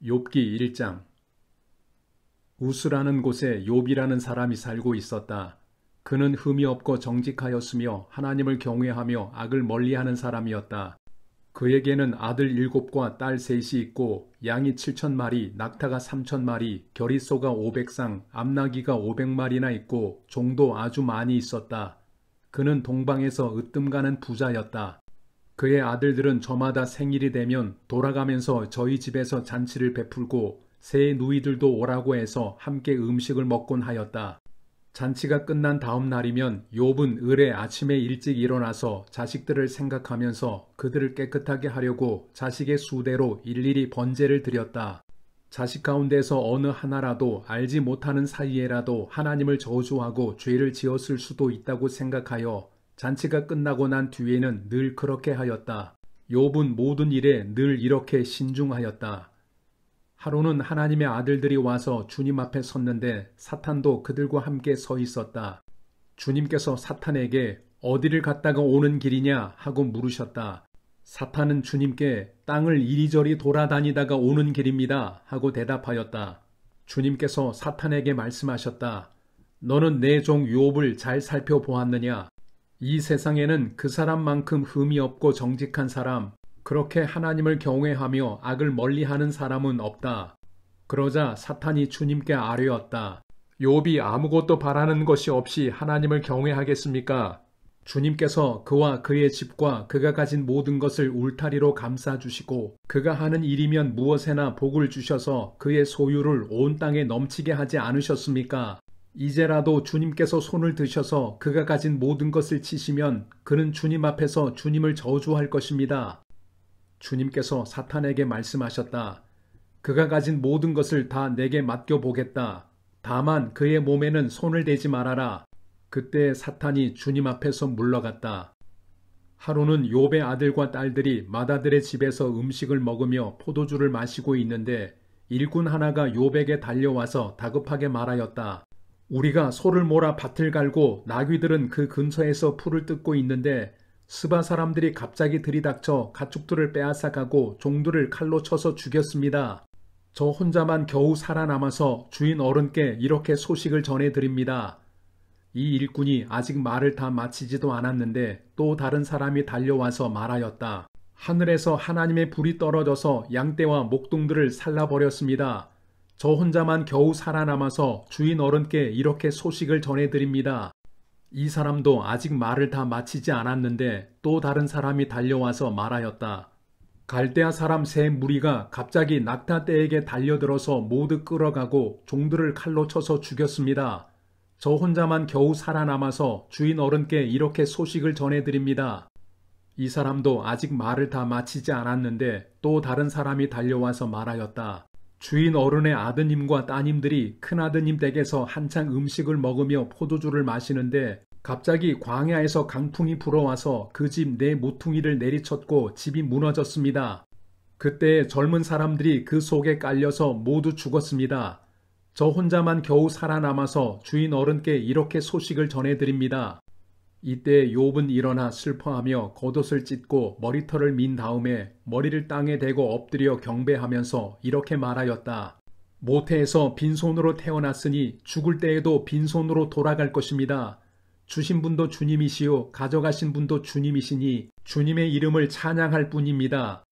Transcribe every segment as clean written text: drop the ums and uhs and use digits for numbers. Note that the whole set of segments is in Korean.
욥기 1장. 우스라는 곳에 욥이라는 사람이 살고 있었다. 그는 흠이 없고 정직하였으며 하나님을 경외하며 악을 멀리하는 사람이었다. 그에게는 아들 7과 딸 3이 있고 양이 7,000마리, 낙타가 3,000마리, 겨릿소가 500쌍, 암나귀가 500마리나 있고 종도 아주 많이 있었다. 그는 동방에서 으뜸가는 부자였다. 그의 아들들은 저마다 생일이 되면 돌아가면서 저희 집에서 잔치를 베풀고 새 누이들도 오라고 해서 함께 음식을 먹곤 하였다. 잔치가 끝난 다음 날이면 욥은 을에 아침에 일찍 일어나서 자식들을 생각하면서 그들을 깨끗하게 하려고 자식의 수대로 일일이 번제를 드렸다. 자식 가운데서 어느 하나라도 알지 못하는 사이에라도 하나님을 저주하고 죄를 지었을 수도 있다고 생각하여 잔치가 끝나고 난 뒤에는 늘 그렇게 하였다. 욥은 모든 일에 늘 이렇게 신중하였다. 하루는 하나님의 아들들이 와서 주님 앞에 섰는데 사탄도 그들과 함께 서 있었다. 주님께서 사탄에게 어디를 갔다가 오는 길이냐 하고 물으셨다. 사탄은 주님께 땅을 이리저리 돌아다니다가 오는 길입니다 하고 대답하였다. 주님께서 사탄에게 말씀하셨다. 너는 내 종 욥을 잘 살펴보았느냐? 이 세상에는 그 사람만큼 흠이 없고 정직한 사람, 그렇게 하나님을 경외하며 악을 멀리하는 사람은 없다. 그러자 사탄이 주님께 아뢰었다. 욥이 아무것도 바라는 것이 없이 하나님을 경외하겠습니까? 주님께서 그와 그의 집과 그가 가진 모든 것을 울타리로 감싸주시고 그가 하는 일이면 무엇에나 복을 주셔서 그의 소유를 온 땅에 넘치게 하지 않으셨습니까? 이제라도 주님께서 손을 드셔서 그가 가진 모든 것을 치시면 그는 주님 앞에서 주님을 저주할 것입니다. 주님께서 사탄에게 말씀하셨다. 그가 가진 모든 것을 다 내게 맡겨보겠다. 다만 그의 몸에는 손을 대지 말아라. 그때 사탄이 주님 앞에서 물러갔다. 하루는 욥의 아들과 딸들이 맏아들의 집에서 음식을 먹으며 포도주를 마시고 있는데 일꾼 하나가 욥에게 달려와서 다급하게 말하였다. 우리가 소를 몰아 밭을 갈고 나귀들은 그 근처에서 풀을 뜯고 있는데 스바 사람들이 갑자기 들이닥쳐 가축들을 빼앗아가고 종들을 칼로 쳐서 죽였습니다. 저 혼자만 겨우 살아남아서 주인 어른께 이렇게 소식을 전해드립니다. 이 일꾼이 아직 말을 다 마치지도 않았는데 또 다른 사람이 달려와서 말하였다. 하늘에서 하나님의 불이 떨어져서 양떼와 목동들을 살라버렸습니다. 저 혼자만 겨우 살아남아서 주인 어른께 이렇게 소식을 전해드립니다. 이 사람도 아직 말을 다 마치지 않았는데 또 다른 사람이 달려와서 말하였다. 갈대아 사람 세 무리가 갑자기 낙타떼에게 달려들어서 모두 끌어가고 종들을 칼로 쳐서 죽였습니다. 저 혼자만 겨우 살아남아서 주인 어른께 이렇게 소식을 전해드립니다. 이 사람도 아직 말을 다 마치지 않았는데 또 다른 사람이 달려와서 말하였다. 주인 어른의 아드님과 따님들이 큰아드님 댁에서 한창 음식을 먹으며 포도주를 마시는데 갑자기 광야에서 강풍이 불어와서 그 집 네 모퉁이를 내리쳤고 집이 무너졌습니다. 그때 젊은 사람들이 그 속에 깔려서 모두 죽었습니다. 저 혼자만 겨우 살아남아서 주인 어른께 이렇게 소식을 전해드립니다. 이때 욥은 일어나 슬퍼하며 겉옷을 찢고 머리털을 민 다음에 머리를 땅에 대고 엎드려 경배하면서 이렇게 말하였다. 모태에서 빈손으로 태어났으니 죽을 때에도 빈손으로 돌아갈 것입니다. 주신 분도 주님이시요 가져가신 분도 주님이시니 주님의 이름을 찬양할 뿐입니다.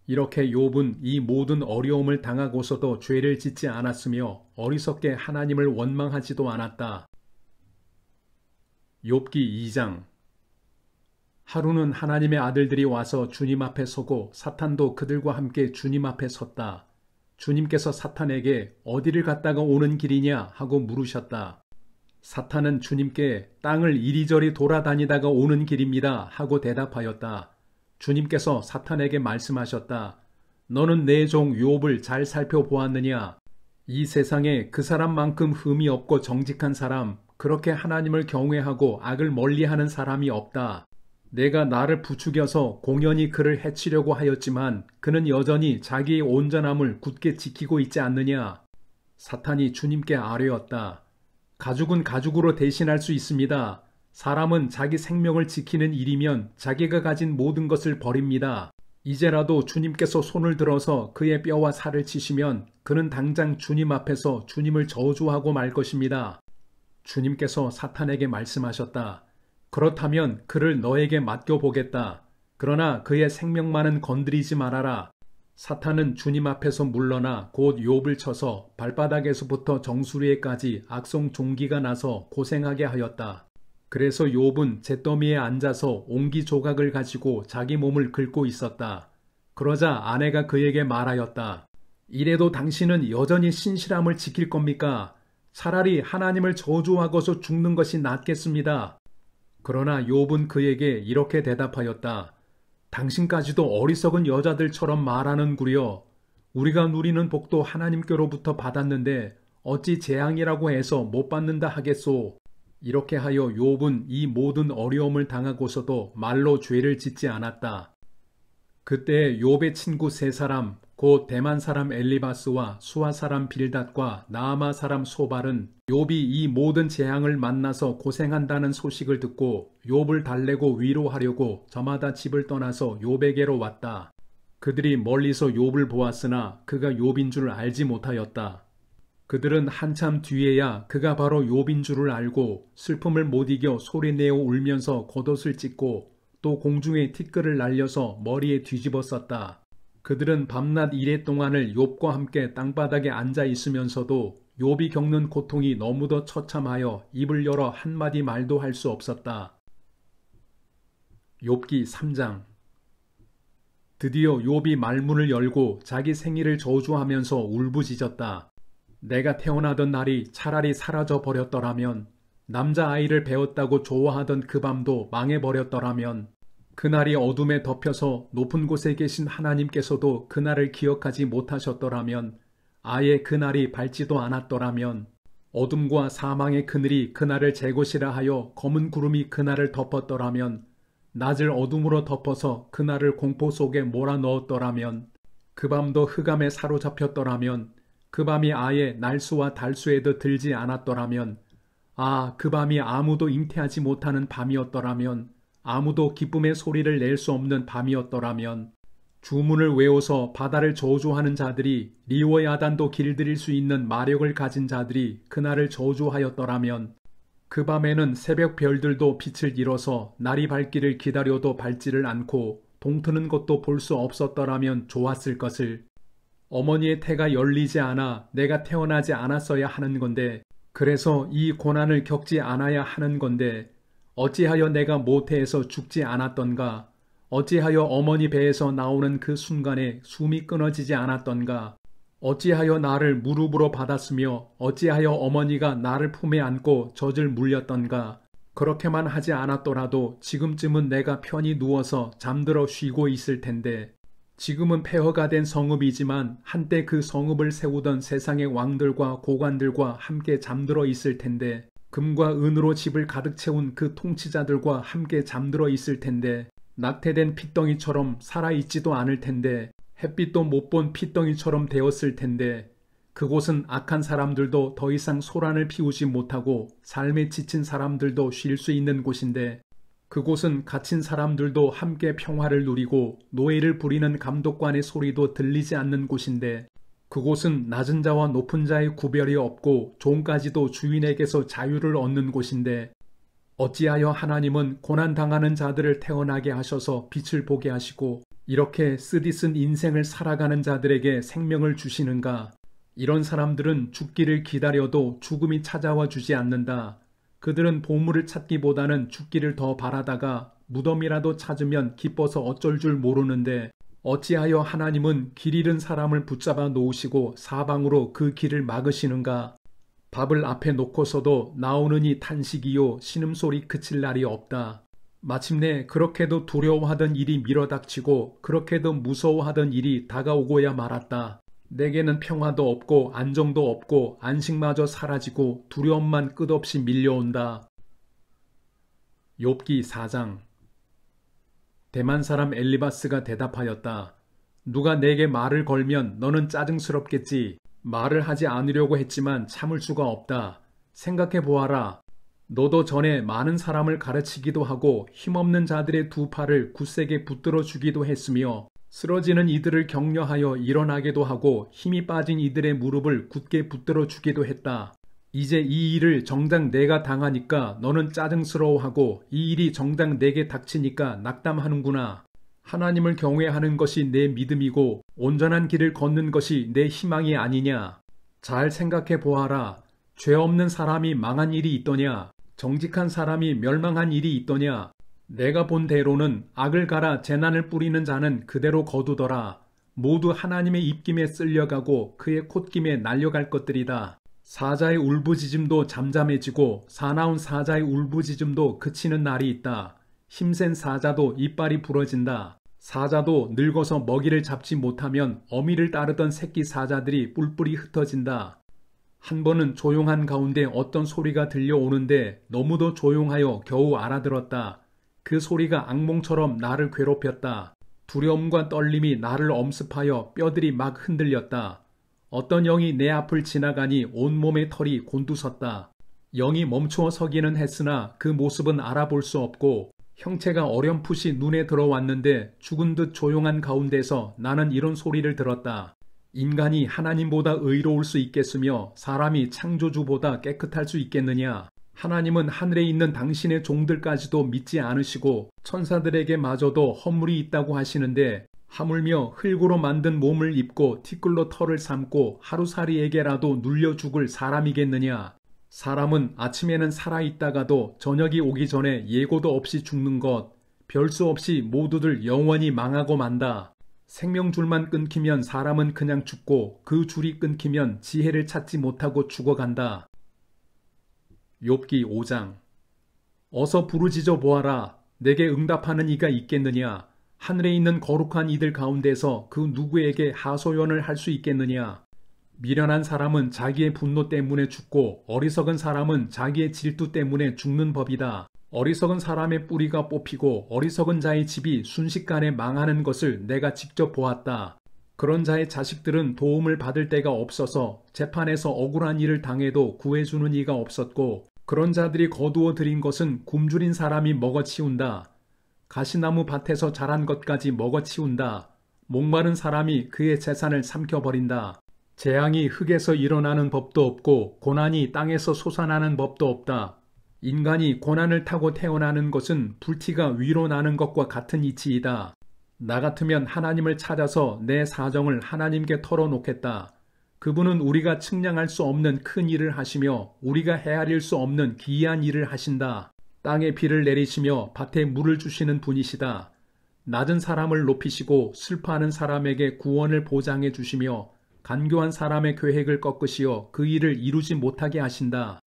이렇게 욥은 이 모든 어려움을 당하고서도 죄를 짓지 않았으며 어리석게 하나님을 원망하지도 않았다. 욥기 2장. 하루는 하나님의 아들들이 와서 주님 앞에 서고 사탄도 그들과 함께 주님 앞에 섰다. 주님께서 사탄에게 어디를 갔다가 오는 길이냐 하고 물으셨다. 사탄은 주님께 땅을 이리저리 돌아다니다가 오는 길입니다 하고 대답하였다. 주님께서 사탄에게 말씀하셨다. 너는 내 종 욥을 잘 살펴보았느냐? 이 세상에 그 사람만큼 흠이 없고 정직한 사람, 그렇게 하나님을 경외하고 악을 멀리하는 사람이 없다. 내가 나를 부추겨서 공연히 그를 해치려고 하였지만 그는 여전히 자기의 온전함을 굳게 지키고 있지 않느냐? 사탄이 주님께 아뢰었다. 가죽은 가죽으로 대신할 수 있습니다. 사람은 자기 생명을 지키는 일이면 자기가 가진 모든 것을 버립니다. 이제라도 주님께서 손을 들어서 그의 뼈와 살을 치시면 그는 당장 주님 앞에서 주님을 저주하고 말 것입니다. 주님께서 사탄에게 말씀하셨다. 그렇다면 그를 너에게 맡겨보겠다. 그러나 그의 생명만은 건드리지 말아라. 사탄은 주님 앞에서 물러나 곧 욥을 쳐서 발바닥에서부터 정수리에까지 악성 종기가 나서 고생하게 하였다. 그래서 욥은 잿더미에 앉아서 옹기 조각을 가지고 자기 몸을 긁고 있었다. 그러자 아내가 그에게 말하였다. 이래도 당신은 여전히 신실함을 지킬 겁니까? 차라리 하나님을 저주하고서 죽는 것이 낫겠습니다. 그러나 욥은 그에게 이렇게 대답하였다. 당신까지도 어리석은 여자들처럼 말하는구려. 우리가 누리는 복도 하나님께로부터 받았는데 어찌 재앙이라고 해서 못 받는다 하겠소. 이렇게 하여 욥은 이 모든 어려움을 당하고서도 말로 죄를 짓지 않았다. 그때 욥의 친구 세 사람, 곧 대만 사람 엘리바스와 수아 사람 빌닷과 나아마 사람 소발은 욥이 이 모든 재앙을 만나서 고생한다는 소식을 듣고 욥을 달래고 위로하려고 저마다 집을 떠나서 욥에게로 왔다. 그들이 멀리서 욥을 보았으나 그가 욥인 줄 알지 못하였다. 그들은 한참 뒤에야 그가 바로 욥인 줄을 알고 슬픔을 못 이겨 소리내어 울면서 겉옷을 찢고 또 공중에 티끌을 날려서 머리에 뒤집어 썼다. 그들은 밤낮 이래 동안을 욥과 함께 땅바닥에 앉아 있으면서도 욥이 겪는 고통이 너무도 처참하여 입을 열어 한마디 말도 할 수 없었다. 욥기 3장. 드디어 욥이 말문을 열고 자기 생일을 저주하면서 울부짖었다. 내가 태어나던 날이 차라리 사라져 버렸더라면, 남자아이를 배웠다고 좋아하던 그 밤도 망해버렸더라면, 그날이 어둠에 덮여서 높은 곳에 계신 하나님께서도 그날을 기억하지 못하셨더라면, 아예 그날이 밝지도 않았더라면, 어둠과 사망의 그늘이 그날을 제 것이라 하여 검은 구름이 그날을 덮었더라면, 낮을 어둠으로 덮어서 그날을 공포 속에 몰아넣었더라면, 그 밤도 흑암에 사로잡혔더라면, 그 밤이 아예 날수와 달수에도 들지 않았더라면, 그 밤이 아무도 잉태하지 못하는 밤이었더라면, 아무도 기쁨의 소리를 낼 수 없는 밤이었더라면, 주문을 외워서 바다를 저주하는 자들이 리워야단도 길들일 수 있는 마력을 가진 자들이 그날을 저주하였더라면, 그 밤에는 새벽 별들도 빛을 잃어서 날이 밝기를 기다려도 밝지를 않고 동트는 것도 볼 수 없었더라면 좋았을 것을. 어머니의 태가 열리지 않아 내가 태어나지 않았어야 하는 건데, 그래서 이 고난을 겪지 않아야 하는 건데, 어찌하여 내가 모태에서 죽지 않았던가? 어찌하여 어머니 배에서 나오는 그 순간에 숨이 끊어지지 않았던가? 어찌하여 나를 무릎으로 받았으며 어찌하여 어머니가 나를 품에 안고 젖을 물렸던가? 그렇게만 하지 않았더라도 지금쯤은 내가 편히 누워서 잠들어 쉬고 있을 텐데, 지금은 폐허가 된 성읍이지만 한때 그 성읍을 세우던 세상의 왕들과 고관들과 함께 잠들어 있을 텐데, 금과 은으로 집을 가득 채운 그 통치자들과 함께 잠들어 있을 텐데, 낙태된 핏덩이처럼 살아있지도 않을 텐데, 햇빛도 못 본 핏덩이처럼 되었을 텐데, 그곳은 악한 사람들도 더 이상 소란을 피우지 못하고 삶에 지친 사람들도 쉴 수 있는 곳인데, 그곳은 갇힌 사람들도 함께 평화를 누리고 노예를 부리는 감독관의 소리도 들리지 않는 곳인데, 그곳은 낮은 자와 높은 자의 구별이 없고 종까지도 주인에게서 자유를 얻는 곳인데, 어찌하여 하나님은 고난당하는 자들을 태어나게 하셔서 빛을 보게 하시고 이렇게 쓰디쓴 인생을 살아가는 자들에게 생명을 주시는가? 이런 사람들은 죽기를 기다려도 죽음이 찾아와 주지 않는다. 그들은 보물을 찾기보다는 죽기를 더 바라다가 무덤이라도 찾으면 기뻐서 어쩔 줄 모르는데, 어찌하여 하나님은 길 잃은 사람을 붙잡아 놓으시고 사방으로 그 길을 막으시는가? 밥을 앞에 놓고서도 나오느니 탄식이요 신음소리 그칠 날이 없다. 마침내 그렇게도 두려워하던 일이 밀어닥치고 그렇게도 무서워하던 일이 다가오고야 말았다. 내게는 평화도 없고 안정도 없고 안식마저 사라지고 두려움만 끝없이 밀려온다. 욥기 4장. 대만 사람 엘리바스가 대답하였다. 누가 내게 말을 걸면 너는 짜증스럽겠지. 말을 하지 않으려고 했지만 참을 수가 없다. 생각해 보아라. 너도 전에 많은 사람을 가르치기도 하고 힘없는 자들의 두 팔을 굳세게 붙들어 주기도 했으며, 쓰러지는 이들을 격려하여 일어나게도 하고 힘이 빠진 이들의 무릎을 굳게 붙들어 주기도 했다. 이제 이 일을 정작 내가 당하니까 너는 짜증스러워하고 이 일이 정작 내게 닥치니까 낙담하는구나. 하나님을 경외하는 것이 내 믿음이고 온전한 길을 걷는 것이 내 희망이 아니냐. 잘 생각해 보아라. 죄 없는 사람이 망한 일이 있더냐? 정직한 사람이 멸망한 일이 있더냐? 내가 본 대로는 악을 갈아 재난을 뿌리는 자는 그대로 거두더라. 모두 하나님의 입김에 쓸려가고 그의 콧김에 날려갈 것들이다. 사자의 울부짖음도 잠잠해지고 사나운 사자의 울부짖음도 그치는 날이 있다. 힘센 사자도 이빨이 부러진다. 사자도 늙어서 먹이를 잡지 못하면 어미를 따르던 새끼 사자들이 뿔뿔이 흩어진다. 한 번은 조용한 가운데 어떤 소리가 들려오는데 너무도 조용하여 겨우 알아들었다. 그 소리가 악몽처럼 나를 괴롭혔다. 두려움과 떨림이 나를 엄습하여 뼈들이 막 흔들렸다. 어떤 영이 내 앞을 지나가니 온몸의 털이 곤두섰다. 영이 멈추어 서기는 했으나 그 모습은 알아볼 수 없고 형체가 어렴풋이 눈에 들어왔는데 죽은 듯 조용한 가운데서 나는 이런 소리를 들었다. 인간이 하나님보다 의로울 수 있겠으며 사람이 창조주보다 깨끗할 수 있겠느냐. 하나님은 하늘에 있는 당신의 종들까지도 믿지 않으시고 천사들에게 마저도 허물이 있다고 하시는데 하물며 흙으로 만든 몸을 입고 티끌로 털을 삼고 하루살이에게라도 눌려 죽을 사람이겠느냐. 사람은 아침에는 살아있다가도 저녁이 오기 전에 예고도 없이 죽는 것, 별수 없이 모두들 영원히 망하고 만다. 생명줄만 끊기면 사람은 그냥 죽고 그 줄이 끊기면 지혜를 찾지 못하고 죽어간다. 욥기 5장. 어서 부르짖어 보아라. 내게 응답하는 이가 있겠느냐. 하늘에 있는 거룩한 이들 가운데서 그 누구에게 하소연을 할 수 있겠느냐. 미련한 사람은 자기의 분노 때문에 죽고 어리석은 사람은 자기의 질투 때문에 죽는 법이다. 어리석은 사람의 뿌리가 뽑히고 어리석은 자의 집이 순식간에 망하는 것을 내가 직접 보았다. 그런 자의 자식들은 도움을 받을 데가 없어서 재판에서 억울한 일을 당해도 구해주는 이가 없었고 그런 자들이 거두어 들인 것은 굶주린 사람이 먹어치운다. 가시나무 밭에서 자란 것까지 먹어치운다. 목마른 사람이 그의 재산을 삼켜버린다. 재앙이 흙에서 일어나는 법도 없고 고난이 땅에서 솟아나는 법도 없다. 인간이 고난을 타고 태어나는 것은 불티가 위로 나는 것과 같은 이치이다. 나 같으면 하나님을 찾아서 내 사정을 하나님께 털어놓겠다. 그분은 우리가 측량할 수 없는 큰 일을 하시며 우리가 헤아릴 수 없는 기이한 일을 하신다. 땅에 비를 내리시며 밭에 물을 주시는 분이시다. 낮은 사람을 높이시고 슬퍼하는 사람에게 구원을 보장해 주시며 간교한 사람의 계획을 꺾으시어 그 일을 이루지 못하게 하신다.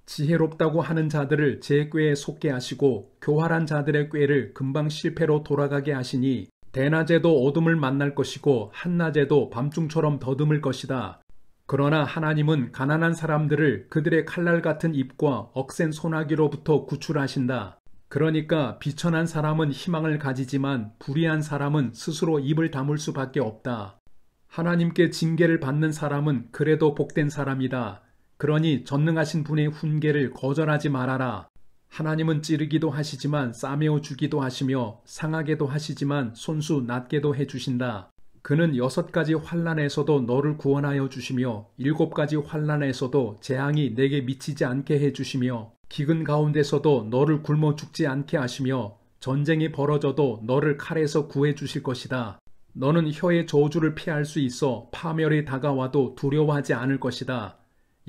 지혜롭다고 하는 자들을 제 꾀에 속게 하시고 교활한 자들의 꾀를 금방 실패로 돌아가게 하시니 대낮에도 어둠을 만날 것이고 한낮에도 밤중처럼 더듬을 것이다. 그러나 하나님은 가난한 사람들을 그들의 칼날 같은 입과 억센 소나기로부터 구출하신다. 그러니까 비천한 사람은 희망을 가지지만 불의한 사람은 스스로 입을 다물 수밖에 없다. 하나님께 징계를 받는 사람은 그래도 복된 사람이다. 그러니 전능하신 분의 훈계를 거절하지 말아라. 하나님은 찌르기도 하시지만 싸매어 주기도 하시며 상하게도 하시지만 손수 낮게도 해주신다. 그는 6가지 환난에서도 너를 구원하여 주시며 7가지 환난에서도 재앙이 내게 미치지 않게 해주시며 기근 가운데서도 너를 굶어 죽지 않게 하시며 전쟁이 벌어져도 너를 칼에서 구해 주실 것이다. 너는 혀의 저주를 피할 수 있어 파멸이 다가와도 두려워하지 않을 것이다.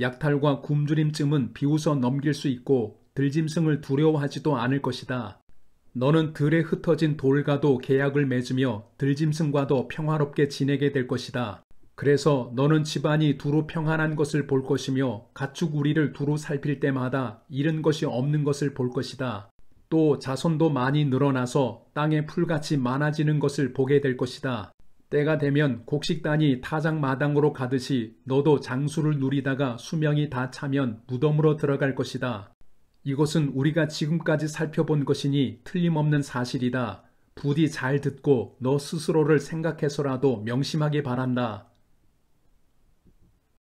약탈과 굶주림쯤은 비웃어 넘길 수 있고 들짐승을 두려워하지도 않을 것이다. 너는 들에 흩어진 돌과도 계약을 맺으며 들짐승과도 평화롭게 지내게 될 것이다. 그래서 너는 집안이 두루 평안한 것을 볼 것이며 가축 우리를 두루 살필 때마다 잃은 것이 없는 것을 볼 것이다. 또 자손도 많이 늘어나서 땅에 풀같이 많아지는 것을 보게 될 것이다. 때가 되면 곡식단이 타작마당으로 가듯이 너도 장수를 누리다가 수명이 다 차면 무덤으로 들어갈 것이다. 이것은 우리가 지금까지 살펴본 것이니 틀림없는 사실이다. 부디 잘 듣고 너 스스로를 생각해서라도 명심하기 바란다.